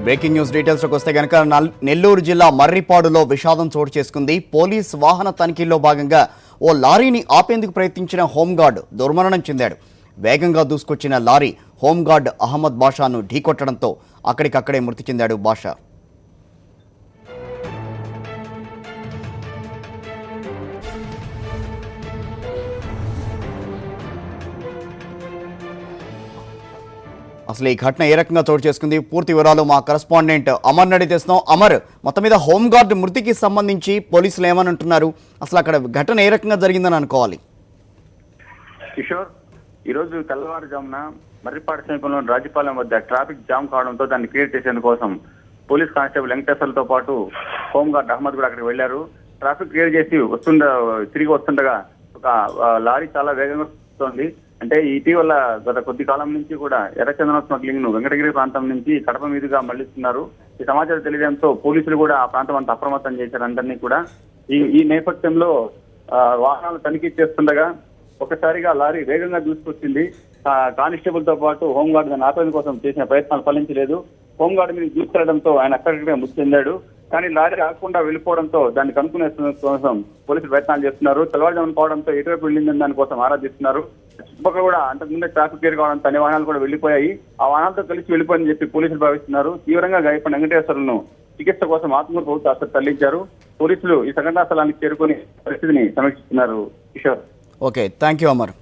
Breaking news డీటెయిల్స్లోకి వస్తే గనక నెల్లూరు జిల్లా మర్రిపాడులో విషాదం చోటు చేసుకుంది. పోలీస్ వాహన తనిఖీల్లో భాగంగా ఓ లారీని ఆపేందుకు ప్రయత్నించిన హోంగార్డ్ దుర్మరణం చెందాడు. వేగంగా దూసుకొచ్చిన లారీ హోంగార్డ్ అహ్మద్ బాషాను ఢీకొట్టడంతో అక్కడికక్కడే మృతి చెందాడు బాషా. అసలు ఈ ఘటన ఏ రకంగా చోటు చేసుకుంది, పూర్తి వివరాలు మా కరెస్పాండెంట్ అమర్ అడిగి తెస్తున్నాం. అమర్, మొత్తం మీద హోంగార్డ్ మృతికి సంబంధించి పోలీసులు ఏమని అంటున్నారు, అసలు అక్కడ ఘటన ఏ రకంగా జరిగిందని అనుకోవాలి? కిషోర్, ఈరోజు తెల్లవారుజామున మర్రిపాడు సమీపంలో రాజపాలెం వద్ద ట్రాఫిక్ జామ్ కావడంతో దాన్ని క్లియర్ చేసేందుకోసం పోలీస్ కానిస్టేబుల్ వెంకటేశ్వర్లతో పాటు హోంగార్డ్ అహ్మద్ కూడా అక్కడికి వెళ్లారు. ట్రాఫిక్ క్లియర్ చేసి తిరిగి వస్తుండగా ఒక లారీ చాలా వేగంగా వస్తుంది. అంటే ఇటీవల గత కొద్ది కాలం నుంచి కూడా ఎర్రచందన స్మగ్లింగ్ ను వెంకటగిరి ప్రాంతం నుంచి కడప మీదుగా మళ్లిస్తున్నారు. ఈ సమాచారం తెలియడంతో పోలీసులు కూడా ఆ ప్రాంతం అంతా అప్రమత్తం చేశారు అందరినీ కూడా. ఈ నేపథ్యంలో వాహనాలు తనిఖీ చేస్తుండగా ఒకసారిగా లారీ వేగంగా దూసుకొచ్చింది. కానిస్టేబుల్ తో పాటు హోంగార్డ్ దాన్ని ఆపేందుకు కోసం చేసిన ప్రయత్నాలు ఫలించలేదు. హోంగార్డ్ మీద దూసుకెళ్లడంతో ఆయన అక్కడికక్కడే మృతి చెందాడు. కానీ లారీ రాకుండా వెళ్ళిపోవడంతో దాన్ని కనుక్కునే కోసం పోలీసులు ప్రయత్నాలు చేస్తున్నారు. తెల్లవారుజామున పోవడంతో ఎటువైపు వెళ్ళిందని దానికోసం ఆరాధిస్తున్నారు. చుట్టుపక్కల కూడా అంతకుముందే ట్రాఫిక్ క్లియర్ కావడంతో అన్ని వాహనాలు కూడా వెళ్లిపోయాయి. ఆ వాహనాలతో కలిసి వెళ్ళిపోయని చెప్పి పోలీసులు భావిస్తున్నారు. తీవ్రంగా గాయపడిన వెంకటేశ్వర్లను చికిత్స కోసం ఆత్మకూరు ప్రభుత్వ ఆసుపత్రి తరలించారు. పోలీసులు ఈ సంఘటనా స్థలానికి చేరుకుని పరిస్థితిని సమీక్షిస్తున్నారు. Kishore, okay, thank you Amar.